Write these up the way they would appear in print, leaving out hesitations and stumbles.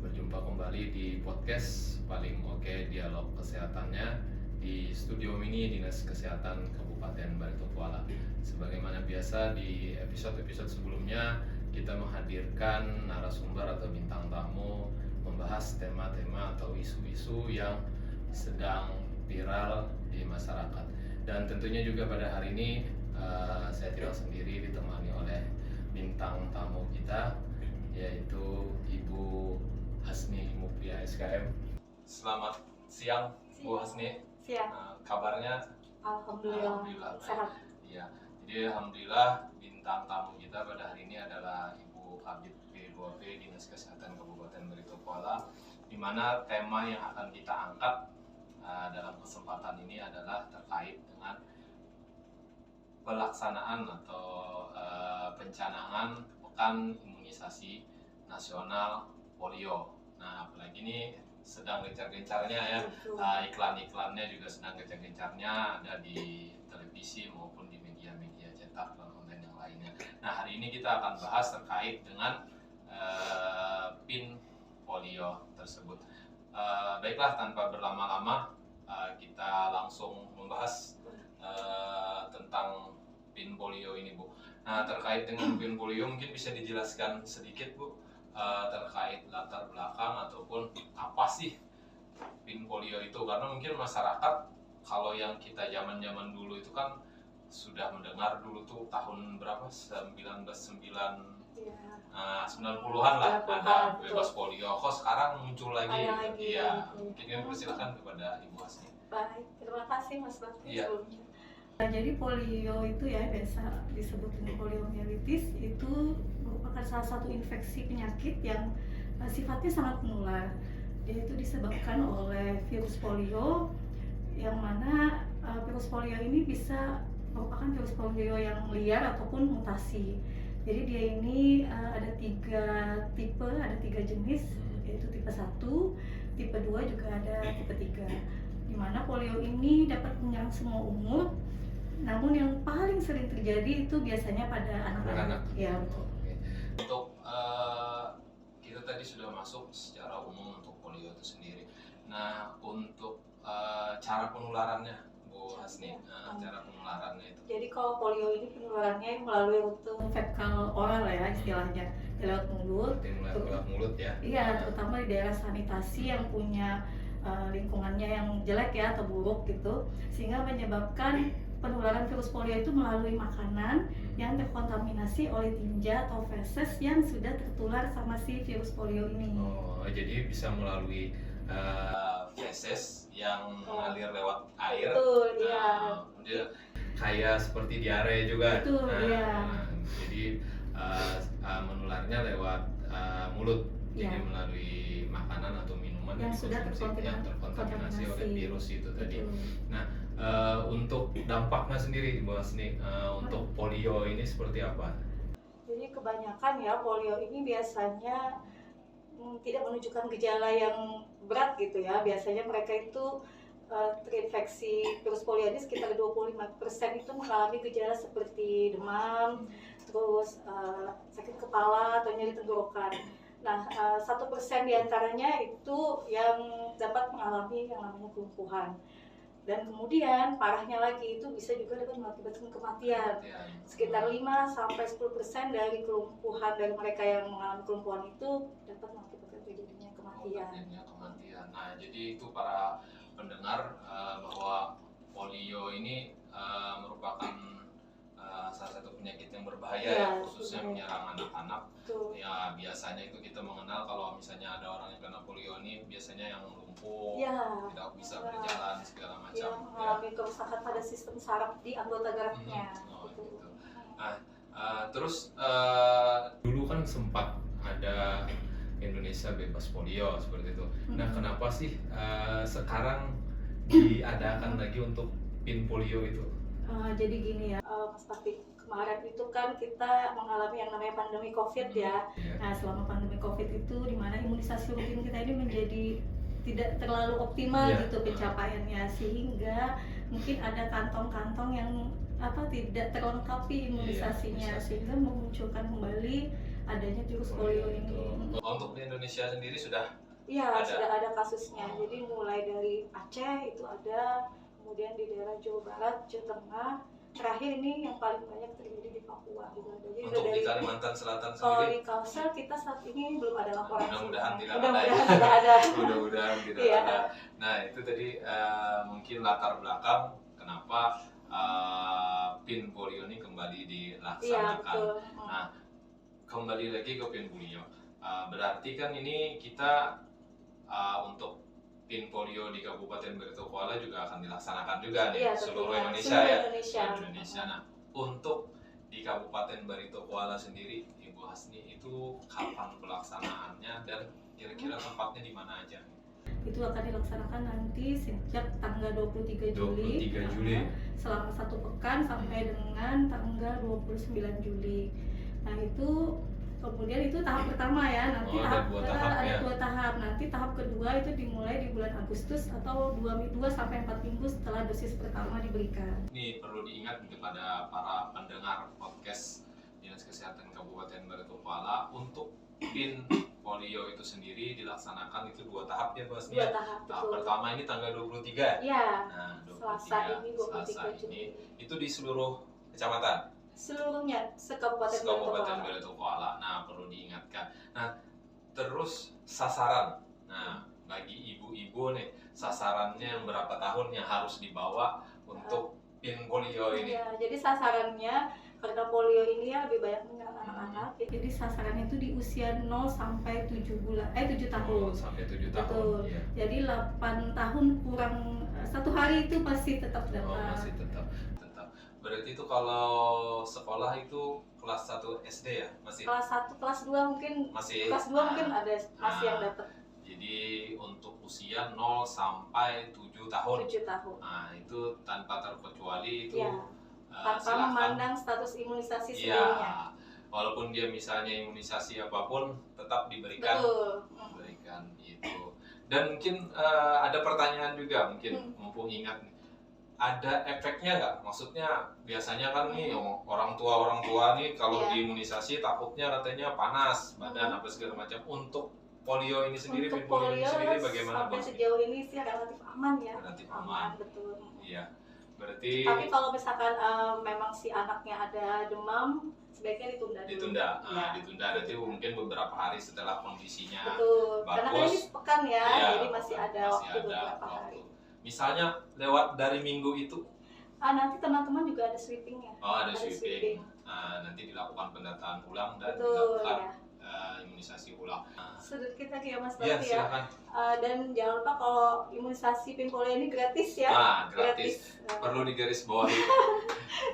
Berjumpa kembali di podcast paling oke dialog kesehatannya di Studio Mini Dinas Kesehatan Kabupaten Baritokwala. Sebagaimana biasa di episode-episode sebelumnya kita menghadirkan narasumber atau bintang tamu membahas tema-tema atau isu-isu yang sedang viral di masyarakat. Dan tentunya juga pada hari ini saya tidak sendiri, ditemani oleh bintang tamu kita, yaitu Ibu Hasni Mufia SKM. Selamat siang Bu Hasni. Siang. Kabarnya? Alhamdulillah sehat. Iya. Jadi alhamdulillah bintang tamu kita pada hari ini adalah Ibu Kabid P2P Dinas Kesehatan Kabupaten Baritokwala, di mana tema yang akan kita angkat dalam kesempatan ini adalah terkait dengan pelaksanaan atau pencanangan Pekan Imunisasi Nasional Polio. Nah, apalagi ini sedang gencar-gencarnya ya, iklan-iklannya juga sedang gencar-gencarnya, ada di televisi maupun di media-media cetak dan online yang lainnya. Nah, hari ini kita akan bahas terkait dengan PIN polio tersebut. Baiklah, tanpa berlama-lama kita langsung membahas tentang PIN polio ini, Bu. Nah, terkait dengan PIN polio mungkin bisa dijelaskan sedikit, Bu, terkait latar belakang ataupun apa sih PIN polio itu, karena mungkin masyarakat kalau yang kita zaman dulu itu kan sudah mendengar dulu tuh tahun berapa, 90-an lah ada bebas polio. Kok sekarang muncul lagi? Iya, mungkin persilakan kepada Ibu Hasni. Baik, terima kasih Mas Bakti sebelumnya. Jadi polio itu ya biasa disebut poliomielitis, itu merupakan salah satu infeksi penyakit yang sifatnya sangat menular. Dia itu disebabkan oleh virus polio, yang mana virus polio ini bisa merupakan virus polio yang liar ataupun mutasi. Jadi dia ini ada tiga jenis, yaitu tipe 1, tipe 2, juga ada tipe 3. Di mana polio ini dapat menyerang semua umur. Namun yang paling sering terjadi itu biasanya pada anak-anak. Ya, betul. Oke. Untuk kita tadi sudah masuk secara umum untuk polio itu sendiri. Nah, untuk cara penularannya, Bu Hasni, cara penularannya itu. Jadi kalau polio ini penularannya melalui rute fekal oral ya istilahnya, lewat mulut. Lewat mulut ya. Iya, terutama di daerah sanitasi yang punya lingkungannya yang jelek ya atau buruk gitu, sehingga menyebabkan penularan virus polio itu melalui makanan yang terkontaminasi oleh tinja atau feses yang sudah tertular sama si virus polio ini. Oh, jadi bisa melalui feses yang mengalir lewat air. Betul, iya. Dia kayak seperti diare juga. Betul, iya. Jadi menularnya lewat mulut. Jadi melalui makanan atau minuman yang sudah terkontaminasi oleh virus itu tadi. Betul. Nah, untuk dampaknya sendiri, Bu Hasni, untuk polio ini seperti apa? Jadi kebanyakan ya polio ini biasanya tidak menunjukkan gejala yang berat gitu ya. Biasanya mereka itu terinfeksi virus polio ini sekitar 25% itu mengalami gejala seperti demam, terus sakit kepala atau nyeri tenggorokan. Nah, 1% diantaranya itu yang dapat mengalami yang namanya kelumpuhan. Dan kemudian parahnya lagi itu bisa juga dapat mengakibatkan kematian. Sekitar 5-10% dari kelumpuhan dari mereka yang mengalami kelumpuhan itu dapat mengakibatkan terjadinya kematian. Nah, jadi itu para pendengar bahwa polio ini merupakan salah satu penyakit yang berbahaya ya, khususnya menyerang anak-anak. Ya, biasanya itu kita mengenal kalau misalnya ada orang yang kena polio ini biasanya yang lumpuh, tidak bisa berjalan segala macam, mengalami kerusakan pada sistem saraf di anggota geraknya. Gitu. Nah, terus dulu kan sempat ada Indonesia bebas polio seperti itu. Nah, kenapa sih sekarang diadakan lagi untuk PIN polio itu? Jadi gini ya, Mas Bakti, kemarin itu kan kita mengalami yang namanya pandemi COVID ya. Nah, selama pandemi COVID itu di mana imunisasi rutin kita ini menjadi tidak terlalu optimal gitu pencapaiannya, sehingga mungkin ada kantong-kantong yang tidak terlengkapi imunisasinya, sehingga memunculkan kembali adanya virus polio ini. Untuk di Indonesia sendiri sudah Iya, sudah ada kasusnya. Jadi mulai dari Aceh itu ada, kemudian di daerah Jawa Barat, Jawa Tengah, terakhir ini yang paling banyak terjadi di Papua juga ada. Jadi untuk dari di Kalimantan Selatan kalau sendiri, di Kalsel kita saat ini belum ada laporan. mudah-mudahan tidak ada Mudah-mudahan ya. tidak ada. Mudah-mudahan tidak Iya. ada. Nah itu tadi mungkin latar belakang kenapa PIN polio ini kembali Iya, dilaksanakan. betul. Nah kembali lagi ke PIN polio, berarti kan ini kita untuk PIN polio di Kabupaten Barito Kuala juga akan dilaksanakan juga nih, Iya, seluruh tentunya. Indonesia Seluruh ya. Indonesia. Seluruh Indonesia. Nah, untuk di Kabupaten Barito Kuala sendiri, Ibu Hasni, itu kapan pelaksanaannya dan kira-kira tempatnya di mana aja? Itu akan dilaksanakan nanti sejak tanggal 23 Juli, 23 Juli. selama 1 pekan sampai dengan tanggal 29 Juli. Nah itu kemudian itu tahap pertama ya, nanti ada dua tahap ada ya. 2 tahap. Nanti tahap kedua itu dimulai di bulan Agustus atau 2 sampai 4 minggu setelah dosis pertama diberikan. Ini perlu diingat kepada para pendengar podcast Dinas Kesehatan Kabupaten Barito Kuala, untuk PIN polio itu sendiri dilaksanakan itu 2 tahap ya, Bu Hasni. 2 tahap, Tahap betul. pertama ini tanggal 23. Ya, Nah, Selasa ini 23 Selasa Juli. ini itu di seluruh kecamatan Seluruhnya se-Kabupaten Kabupaten Barito Barito Kuala. Nah, perlu diingatkan. Nah, terus sasaran. Nah, bagi ibu-ibu nih, sasarannya yang berapa tahun yang harus dibawa untuk PIN polio ini? Ya, jadi sasarannya karena polio ini ya lebih banyak dengan anak-anak. Jadi sasarannya itu di usia 0 sampai 7 tahun. Sampai 7 tahun. Betul. Iya. Jadi 8 tahun kurang 1 hari itu pasti tetap dapat. Masih tetap. Berarti itu kalau sekolah itu kelas 1 SD ya? Masih Kelas 1, kelas 2 mungkin masih kelas 2 mungkin ada masih yang dapat Jadi untuk usia 0 sampai 7 tahun. 7 tahun. Nah, itu tanpa terkecuali itu Ya, tanpa silakan. memandang status imunisasi Iya. sebelumnya. Walaupun dia misalnya imunisasi apapun tetap diberikan. Betul. Diberikan itu. Dan mungkin ada pertanyaan juga, mungkin mumpung ingat nih. Ada efeknya nggak? Maksudnya biasanya kan nih orang tua nih kalau Iya. diimunisasi takutnya katanya panas badan apa segala macam. Untuk polio ini sendiri, Untuk PIN polio ini polio sendiri bagaimana, sampai Bos? sejauh ini sih relatif aman ya. Relatif aman. Betul. Iya. Berarti Tapi kalau misalkan memang si anaknya ada demam, sebaiknya ditunda dulu. ditunda. Ya. Ditunda nanti mungkin beberapa hari setelah kondisinya Betul. Karena kan bagus. ini sepekan ya, Iya, jadi masih ada waktu beberapa waktu. hari. Misalnya lewat dari minggu itu, Nanti teman-teman juga ada sweepingnya. ada sweeping. Nanti dilakukan pendataan ulang dan Betul dilakukan ya. imunisasi ulang. Sedikit lagi ya Mas Iya, Bakti ya. silakan. Dan jangan lupa kalau imunisasi PIN polio ini gratis ya. Gratis. Perlu digarisbawahi.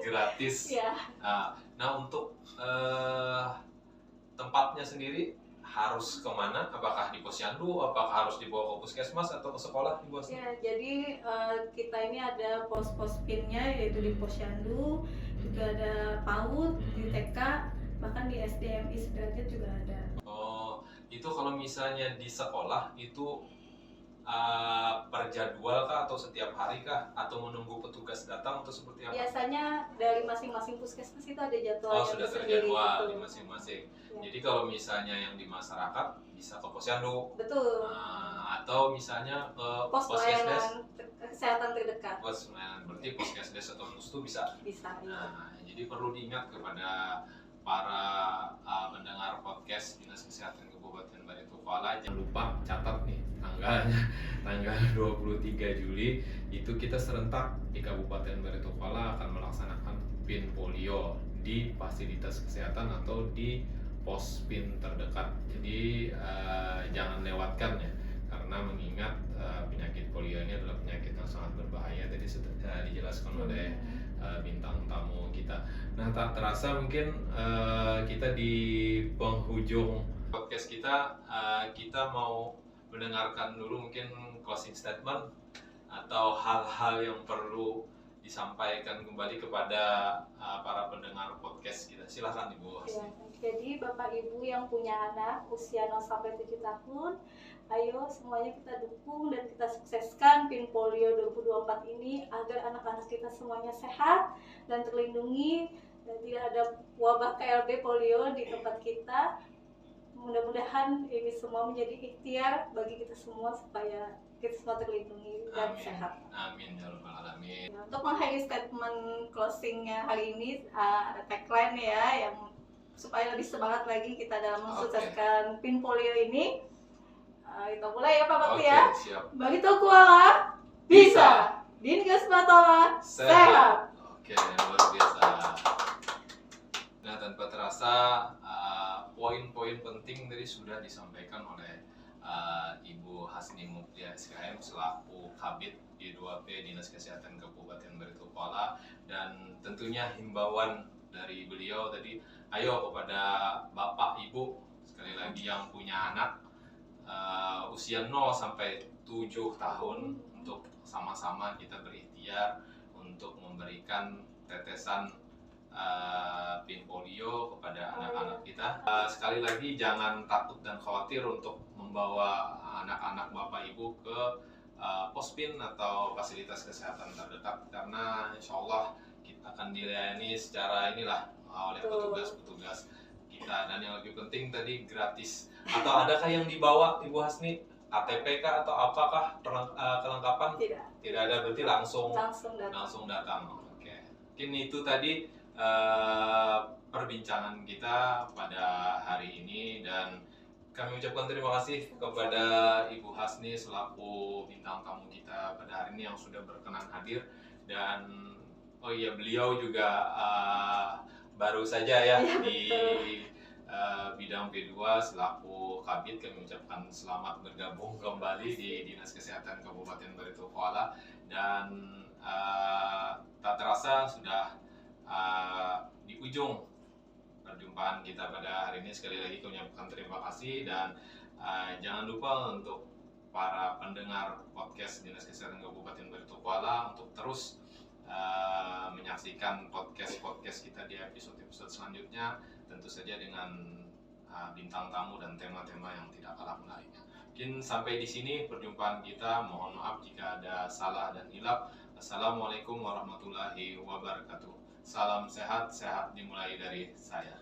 Gratis. Ya. Nah, untuk tempatnya sendiri harus kemana? Apakah di posyandu? Apakah harus dibawa ke puskesmas atau ke sekolah, Ibu Hasni? Ya, jadi kita ini ada pos-pos PIN-nya yaitu di posyandu, juga ada PAUD, di TK, bahkan di SDMI sederajat juga ada. Oh, itu kalau misalnya di sekolah itu per jadwal kah atau setiap hari kah atau menunggu petugas datang atau seperti apa? Biasanya dari masing-masing puskesmas itu ada jadwalnya sudah tersendiri, terjadwal gitu. di masing-masing. Ya. Jadi kalau misalnya yang di masyarakat bisa ke posyandu. Betul. Atau misalnya ke Pos puskesdes. pelayanan kesehatan terdekat. Pos pelayanan berarti puskesdes atau pustu bisa. Bisa. Ya. Nah, jadi perlu diingat kepada para pendengar podcast Dinas Kesehatan Kabupaten Barito Kuala, jangan lupa catat nih tanggalnya, tanggal 23 Juli itu kita serentak di Kabupaten Barito Kuala akan melaksanakan PIN polio di fasilitas kesehatan atau di pos PIN terdekat. Jadi jangan lewatkan ya, karena mengingat penyakit polio ini adalah penyakit yang sangat berbahaya. Tadi sudah dijelaskan oleh bintang tamu kita. Nah, tak terasa mungkin kita di penghujung podcast kita, kita mau mendengarkan dulu mungkin closing statement atau hal-hal yang perlu disampaikan kembali kepada para pendengar podcast kita. Silahkan Ibu Hasni. Ya, jadi Bapak Ibu yang punya anak usia 0 sampai 7 tahun, ayo semuanya kita dukung dan kita sukseskan PIN polio 2024 ini agar anak-anak kita semuanya sehat dan terlindungi dan tidak ada wabah KLB polio di tempat kita. Mudah-mudahan ini semua menjadi ikhtiar bagi kita semua supaya kita semua terlindungi dan sehat. Amin ya rabbal alamin. Nah, untuk mengakhiri statement closingnya hari ini, ada tagline ya yang supaya lebih semangat lagi kita dalam mensukseskan PIN polio ini. Kita mulai ya Pak Bakti ya. Siap. Barito Kuala bisa, Dinkes Batola sehat. Oke, luar biasa. Nah, tanpa terasa poin-poin penting tadi sudah disampaikan oleh Ibu Hasni Mutia SKM selaku Kabid D2P Dinas Kesehatan Kabupaten Barito Kuala, dan tentunya himbauan dari beliau tadi, ayo kepada Bapak Ibu sekali lagi yang punya anak usia 0 sampai 7 tahun untuk sama-sama kita berikhtiar untuk memberikan tetesan PIN polio kepada anak-anak kita. Sekali lagi jangan takut dan khawatir untuk membawa anak-anak Bapak Ibu ke pos PIN atau fasilitas kesehatan terdekat, karena insya Allah kita akan dilayani secara oleh petugas-petugas kita, dan yang lebih penting tadi gratis. Atau adakah yang dibawa Ibu Hasni? KTP kah atau apakah kelengkapan? Tidak ada, berarti langsung datang. Oke. Mungkin itu tadi perbincangan kita pada hari ini, dan kami ucapkan terima kasih kepada Ibu Hasni selaku bintang tamu kita pada hari ini yang sudah berkenan hadir. Dan beliau juga baru saja ya di bidang P2 selaku Kabid. Kami ucapkan selamat bergabung kembali di Dinas Kesehatan Kabupaten Barito Kuala, dan tak terasa sudah di ujung perjumpaan kita pada hari ini. Sekali lagi kami ucapkan terima kasih, dan jangan lupa untuk para pendengar podcast Dinas Kesehatan Kabupaten Barito Kuala untuk terus menyaksikan podcast kita di episode-episode selanjutnya, tentu saja dengan bintang tamu dan tema-tema yang tidak kalah menariknya. Mungkin sampai di sini perjumpaan kita. Mohon maaf jika ada salah dan hilaf. Assalamualaikum warahmatullahi wabarakatuh. Salam sehat, sehat dimulai dari saya.